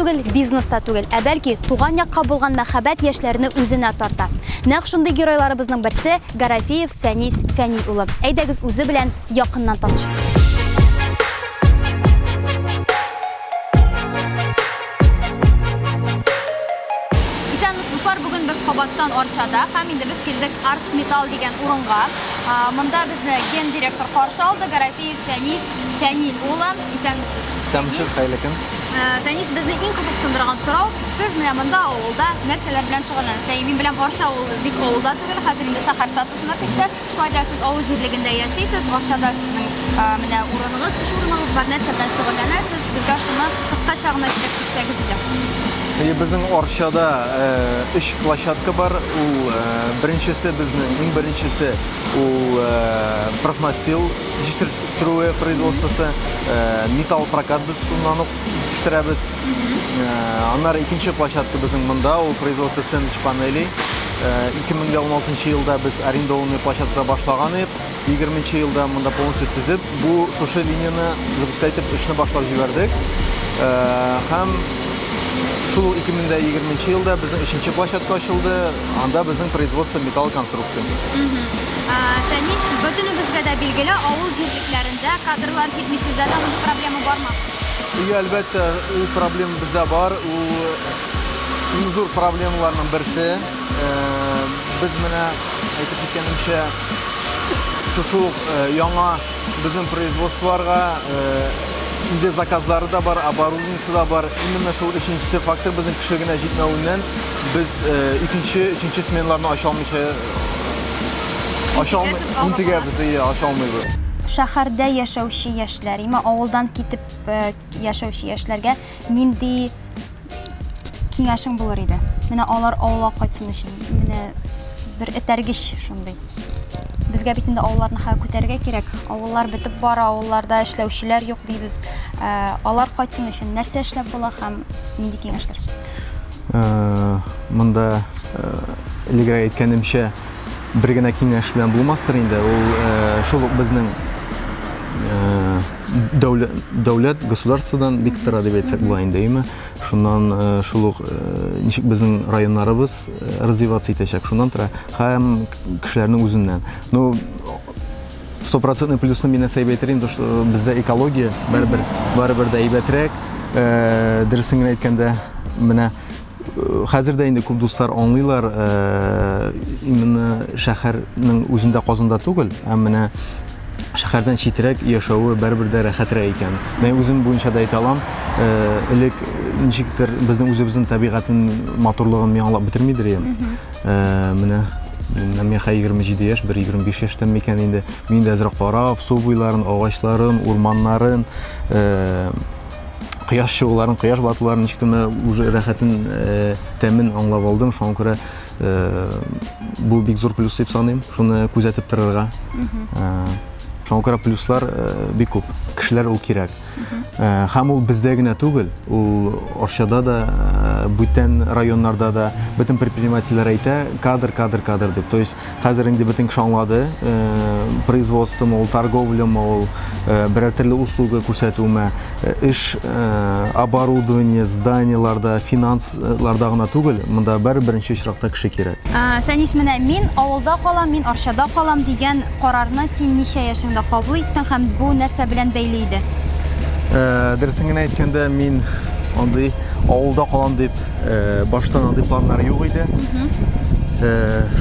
түгел, бизнеста түгел, бәлки туган якка булган мәхәббәт яшьләрне үзенә тарта. Нәкъ шундый геройларыбызның берсе Гарафиев Фәнис Фәни улы. Әйдәгез үзе белән якыннан танышыйк. Бүген без Кабаттан Аршада һәм инде без килдек Арт Металл дигән урынга. Монда безне ген директор каршы алды, Гарафиев Фәнис Фәни улы. Исәнмесез? Исәнмесез, хәерле көн. Фәнис, безне иң кызыксындырган сорау, сез менә монда авылда нәрсәләр белән шөгыльләнәсез? Мин белән Арша авылы бик авылда түгел, хәзер инде шәһәр статусында көчтә. Шулай да сез авыл җирлегендә яшисез, Аршада сезнең менә урыныгыз, эш урыныгыз бар, нәрсә белән шөгыльләнәсез? Безгә шуны кыскача гына әйтеп китсәгез иде. Bizning Аршада ish площадка бар. Birinchisi bizning birinchisi профнастил җитештерү производствосы, металл прокат biz шуннан җитештерәбез. Аннары икенче площадка безнең монда, ул производство сэндвич панелей. 2016 елда biz арендованный площадка башлаган идек. 20 елда монда полностью төзеп, бу шушы линияны запускать итеп эшне башлап җибәрдек. Һәм шул 2020 елда безнең 3нче площадка ачылды. Анда безнең производство металл конструкция. Фәнис, бөтенебезгә дә билгеле, авыл җирлекләрендә кадрлар җитмисезләр, мондый проблема бармы? Әлбәттә, ул проблема бездә бар. Ул иң зур проблемаларның берсе. Без менә әйтеп киткәнемчә, шушы яңа безнең производстволарга инде заказлары да бар, оборудованиесе да бар. Именно шул өченчесе фактор безнең кеше генә җитмәвеннән без икенче, өченче сменаларны аша алмыйбыз. Шәһәрдә яшәүче яшьләр, авылдан китеп яшәүче яшьләргә нинди киңәшең булыр иде? Менә алар авылга кайтсын өчен, менә бер этәргеч шундый. Безгә бит инде авылларны күтәрергә кирәк. Авыллар бетеп бара, авылларда эшләүчеләр юк дибез. Алар кайтсын өчен нәрсә эшләп була һәм нинди киңәшләр? Монда элегрәк әйткәнемчә, бер генә киңәш белән булмастыр инде. Ул шул безнең дәүләт государстводан бик тора дип әйтсәк була инде, әйме? Шуннан шул ничек безнең районнарыбыз развиваться итәчәк, шуннан тора һәм кешеләрнең үзеннән. 100% плюсны мин әсәй әйтерим, что бездә экология барыбер дә әйбәтрәк. Дөресен генә әйткәндә, менә хәзер дә инде күп дуслар аңлыйлар, именно шәһәрнең үзендә Казанда түгел, менә шәһәрдән читрәк яшәүе барыбер дә рәхәтрәк икән. Мен үзем буенча да әйтә алам, элек ничектер безнең үзебезнең табигатьнең матурлыгын мин аңлап бетермидер идем. Менә мен 27 яшь, 25 яшьтән микән инде. Мин дә әзрәк карап, су буйларын, агачларын, урманнарын, кояш чыгуларын, кояш батуларын ничектер уже рәхәтен тәмен аңлап алдым. Шуңа күрә бу бик зур плюс дип саныйм. Шуны күзәтеп торырга. Шуңа күрә плюслар бик күп. Кешеләр ул кирәк. Һәм ул бездә генә түгел, ул Аршада да, бүтән районнарда да бөтен предпринимательләр әйтә, кадр дип. То есть хәзер инде бөтен кеше аңлады, производство, ул торговля, ул берәр төрле услуга күрсәтүме, эш, оборудование, зданияларда, финансларда гына түгел, монда беренче очракта кеше кирәк. Фәнис, менә мин авылда калам, мин Аршада калам дигән карарны син ничә яшеңдә кабул иттең һәм бу нәрсә белән бәйле иде? Дөресен генә әйткәндә, мин андый авылда калам дип баштан андый планнар юк иде.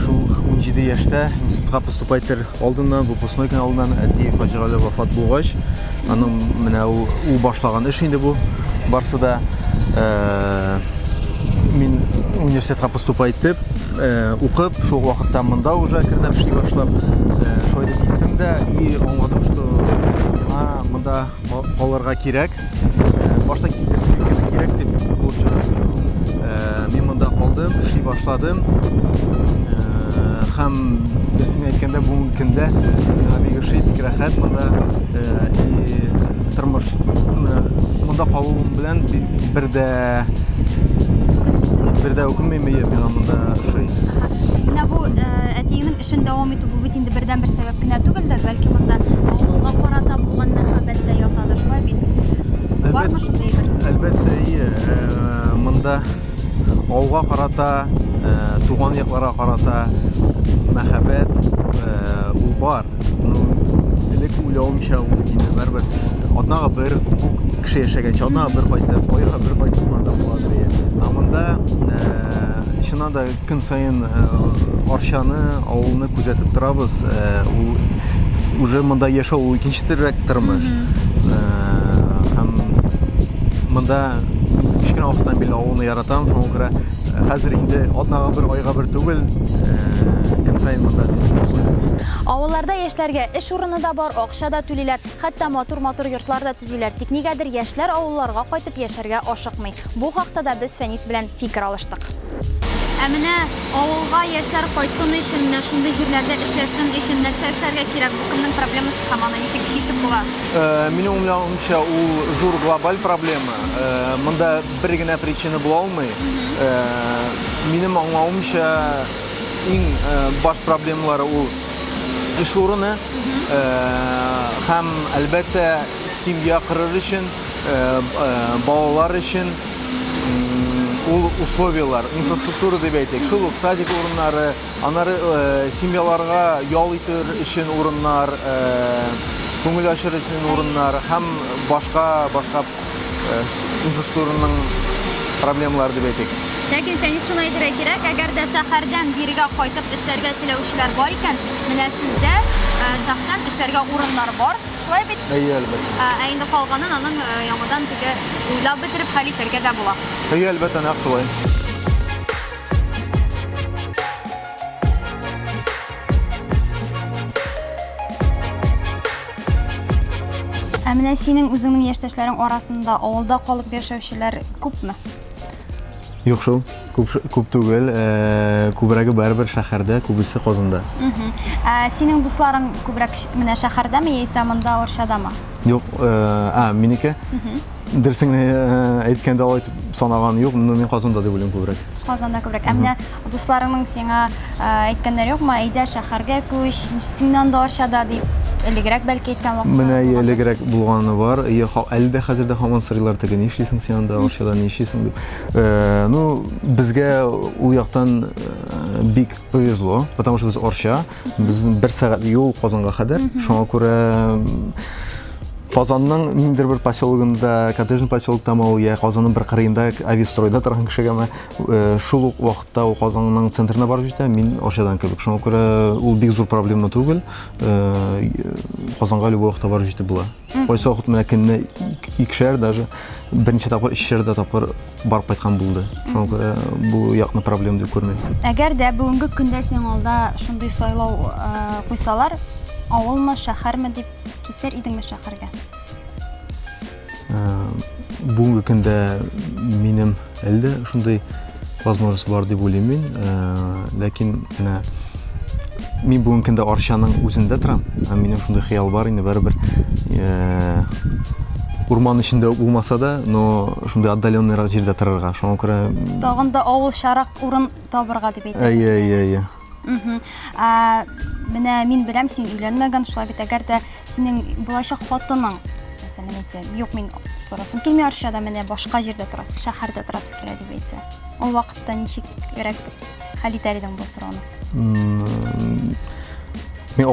Шул 17 яшьтә институтка поступать алдыннан, выпускной алдыннан әти фаҗигале вафат булгач, аның менә ул башлаган эш инде бу. Барсы да мин университетка поступать итеп, укып, шул вакытта монда уже кирнәп эшли башлап, шулай дип киттем дә, и аңладым, что монда калырга кирәк. Башта кирәк дип булып чыкты. Мин монда калдым, эшли башладым. Һәм дөресен әйткәндә, бүгенге көндә бик эшли, бик рәхәт монда. Тормыш монда калуым белән бердә үкенмим, миңа монда эшли. Менә бу әтиеңнең эшен дәвам итү бу бит инде бердән бер сәбәп кенә түгелдер, бәлки монда авылга карата булган мәхәббәт тә ятадыр, шулай бит. Бармы шундый бер? Әлбәттә, авылга карата, туган якларга карата мәхәббәт ул бар. Элек уйлавымча ул инде барбер атнага бер кеше яшәгәнчә атнага бер кайтып, айга бер кайтып монда була дия. Монда чыннан да көн сайын арчаны, авылны күзәтеп торабыз. Ул уже монда яшәү икенче тормыш. Монда кичкенә вакыттан бил авылны яратам, шуңа күрә хәзер инде атнага бер, айга бер түгел, көн сайын монда дисем. Авылларда яшьләргә эш урыны да бар, акча да түлиләр, хәтта матур йортлар да төзиләр. Тик нигәдер яшьләр авылларга кайтып яшәргә ашыкмый. Бу хакта да без Фәнис белән фикер алыштык. Менә авылга яшьләр кайтсын өчен, менә шундый җирләрдә эшләсен өчен нәрсә эшләргә кирәк? Бу кемнең проблемасы һәм аны ничек чишеп була? Минем уйлавымча, ул зур глобаль проблема. Монда бер генә причина була алмый. Минем аңлавымча, иң баш проблемалары ул эш урыны һәм әлбәттә семья корыр өчен, балалар өчен ул условиялар, инфраструктура дип әйтик. Шул ук садик урыннары, аннары семьяларга ял итер өчен урыннар, күңел ачыр өчен урыннар һәм башка инфраструктураның проблемалары дип әйтик. Ләкин Фәнис шуны әйтергә кирәк, әгәр дә шәһәрдән бирегә кайтып эшләргә теләүчеләр бар икән, менә сездә шәхсән эшләргә урыннар бар. Шулай бит? Әлбәттә. Инде калганын аның яңадан теге уйлап бетереп хәл итәргә дә була. Әлбәттә, нәкъ шулай. Менә синең үзеңнең яшьтәшләрең арасында авылда калып яшәүчеләр күпме? Юк шул, күп түгел, күбрәге барыбер шәһәрдә, күбесе Казанда. Синең дусларың күбрәк менә шәһәрдәме яисә монда Арчадамы? Юк, минеке. Дөресен әйткәндә алай санаган юк, мин Казанда дип уйлыйм күбрәк. Казанда күбрәк. Менә дусларыңның сиңа әйткәннәр юкмы? Әйдә шәһәргә күч, синнән да Арчада дип элегрәк бәлки әйткән вакыт. Менә элегрәк булганы бар. Әлдә хәзердә һаман сорыйлар теге ни эшлисең син анда, Арчада ни эшлисең дип. Безгә ул яктан бик повезло, потому что без Арча, без 1 сәгать юл Казанга кадәр. Шуңа күрә Казанның ниндидер бер поселогында, коттеджный поселокта ул я Казанның бер кырыенда авиастройда торган кешегә шул ук вакытта ул Казанның центрына барып җитә, мин Арчадан кебек. Шуңа күрә ул бик зур проблема түгел. Казанга любой вакытта барып җитеп була. Кайсы вакыт менә көнне икешәр даже берничә тапкыр, икешәр тапкыр барып кайткан булды. Шуңа күрә бу якны проблема дип күрмим. Әгәр дә бүгенге көндә синең алда шундый сайлау куйсалар, авылмы, шәһәрме дип китер идеңме шәһәргә? Бүгенге көндә минем әлдә шундый возможность бар дип уйлыйм мин. Ләкин менә мин бүгенге көндә Арчаның үзендә торам. Минем шундый хыял бар инде барыбер. Урман эчендә булмаса да, но шундый отдаленныйрак җирдә торырга. Шуңа күрә тагын да авыл шарак урын табырга дип әйтәсең. Менә мин беләм, син өйләнмәгән, шулай бит әгәр дә синең булачак хатының, мәсәлән, әйтсә, юк, мин сорасым килми Арчада, менә башка җирдә торасы, шәһәрдә торасы килә дип әйтсә. Ул вакытта ничек хәл итәр идең бу сорауны? Мин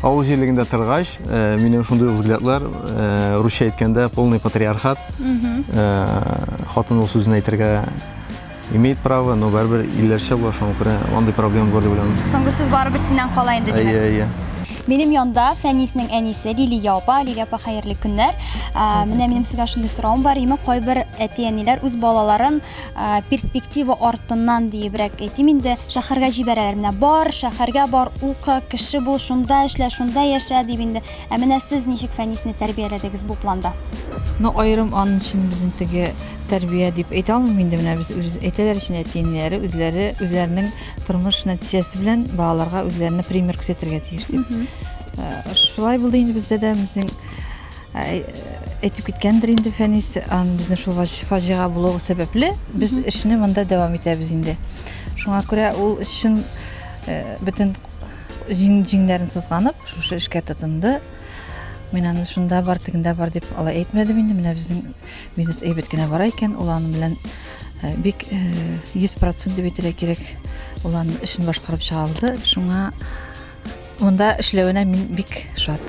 авыл җирлегендә торгач, минем шундый взглядлар, русча әйткәндә полный патриархат. Хатын ул сүзен әйтергә имеет право, но барыбер илләрчә була, шуңа күрә андый проблема бар дип уйлыйм. Соңгы сүз барыбер синнән кала инде димәк. Минем янда Фәниснең әнисе Лилия апа, хәерле көннәр. Менә минем сезгә шундый соравым бар, име кайбер әти-әниләр үз балаларын перспектива артыннан диебрәк әйтим инде, шәһәргә җибәрәләр. Менә бар, шәһәргә бар, укы, кеше бул, шунда эшлә, шунда яшә дип инде. Менә сез ничек Фәнисне тәрбияләдегез бу планда? Айрым аны өчен безнең теге тәрбия дип әйтә алмыйм инде, менә без әйтәләр өчен әти-әниләре үзләренең тормыш нәтиҗәсе белән балаларга үзләренә пример күрсәтергә тиеш дип. Шулай булды инде бездә дә, безнең әйтеп киткәндер инде Фәнис, безнең шул фаҗига булуы сәбәпле без эшне монда дәвам итәбез инде. Шуңа күрә ул өчен бөтен җиңнәрен сызганып, шушы эшкә тотынды. Мин аны шунда бар, тегендә бар дип алай әйтмәдем инде. Менә безнең бизнес әйбәт кенә бара икән, ул аны белән бик 100% дип әйтергә кирәк уларның эшен башкарып чыгалды. Шуңа монда эшләвенә мин бик шат.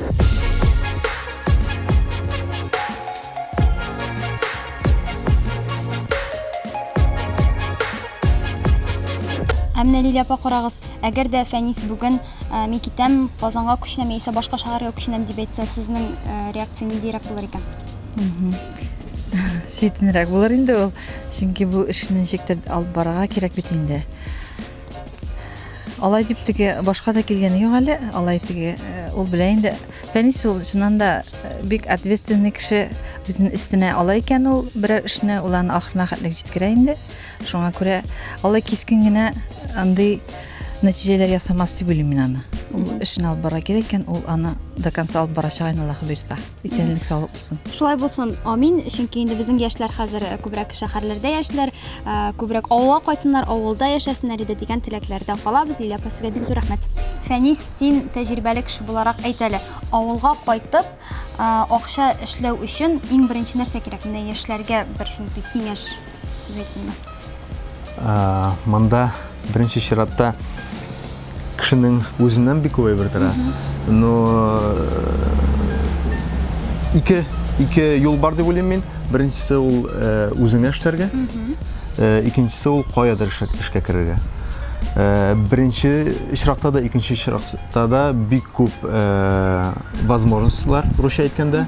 Әмнә Лилия апа карагыз, әгәр дә Фәнис бүген мин китәм, Казанга күченәм яисә башка шәһәргә күченәм дип әйтсә, сезнең реакция ниндирәк булыр икән? Читенрәк булыр инде ул. Чөнки бу эшне ничектер алып барырга кирәк бит инде. Алай дип теге башка да килгәне юк әле. Алай теге ул белә инде. Фәнис ул чыннан да бик ответственный кеше, бүтән истенә алай икән ул берәр эшне уларны ахырына хәтлек җиткерә инде. Шуңа күрә алай кискен генә андый нәтиҗәләр ясамас дип уйлыйм мин аны. Ул эшне алып барырга кирәк икән, ул аны до конца алып барачак Аллаһ бирсә. Исәнлек саулык булсын. Шулай булсын, амин. Чөнки инде безнең яшьләр хәзер күбрәк шәһәрләрдә яшьләр, күбрәк авылга кайтсыннар, авылда яшәсеннәр иде дигән теләкләрдә калабыз. Лилия апа, сезгә бик зур рәхмәт. Фәнис, син тәҗрибәле кеше буларак әйт әле, авылга кайтып, акча эшләү өчен иң беренче нәрсә кирәк? Менә яшьләргә бер шундый киңәш дип әйтимме? Монда беренче чиратта кешенең үзеннән бик күп әйбер тора. Но ике юл бар дип уйлыйм мин. Беренчесе ул үзеңә эшләргә, икенчесе ул каядыр эшкә керергә. Беренче очракта да, икенче очракта да бик күп возможностьлар, русча әйткәндә.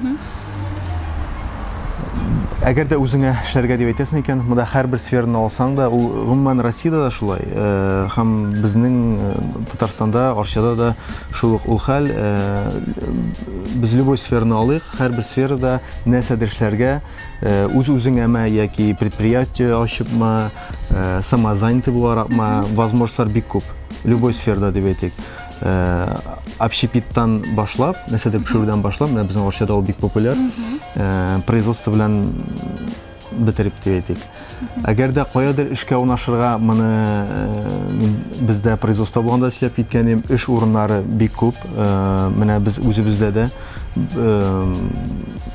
Әгәр дә үзеңә эшләргә дип әйтәсең икән, монда һәрбер сфераны алсаң да, ул гомумән Россиядә да шулай. Һәм безнең Татарстанда, Арчада да шул ук хәл. Без любой сфераны алыйк, һәрбер сферада нәрсәдер эшләргә, үз-үзеңәме яки предприятие ачыпмы, самозанятый буларакмы, возможностьлар бик күп. Любой сферада дип әйтик. Общепиттан башлап, нәрсәдер пешерүдән башлап, менә безнең Арчада ул бик популяр. Производство белән бетереп дип әйтик. Әгәр дә каядыр эшкә урнашырга, моны бездә производство булганда эшләп киткәнем, эш урыннары бик күп. Менә без үзебездә дә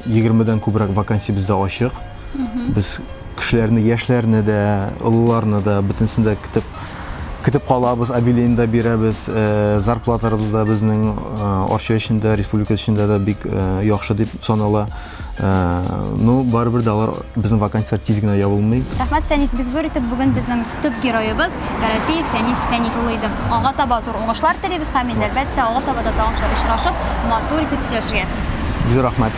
20дән күбрәк вакансия бездә ачык. Без кешеләрне, яшьләрне дә, олыларны да бөтенсен дә көтеп калабыз, объявление да бирәбез, зарплаталарыбыз да безнең Арча эчендә, республика эчендә дә бик яхшы дип санала. Ну, барыбер дә алар безнең вакансиялар тиз генә ябылмый. Рәхмәт, Фәнис, бик зур итеп бүген безнең төп героебыз Гарәфи Фәнис Фәни улы иде. Аңа таба зур уңышлар телибез һәм әлбәттә аңа таба да тагын очрашып, матур итеп сөйләшергә. Бик зур рәхмәт.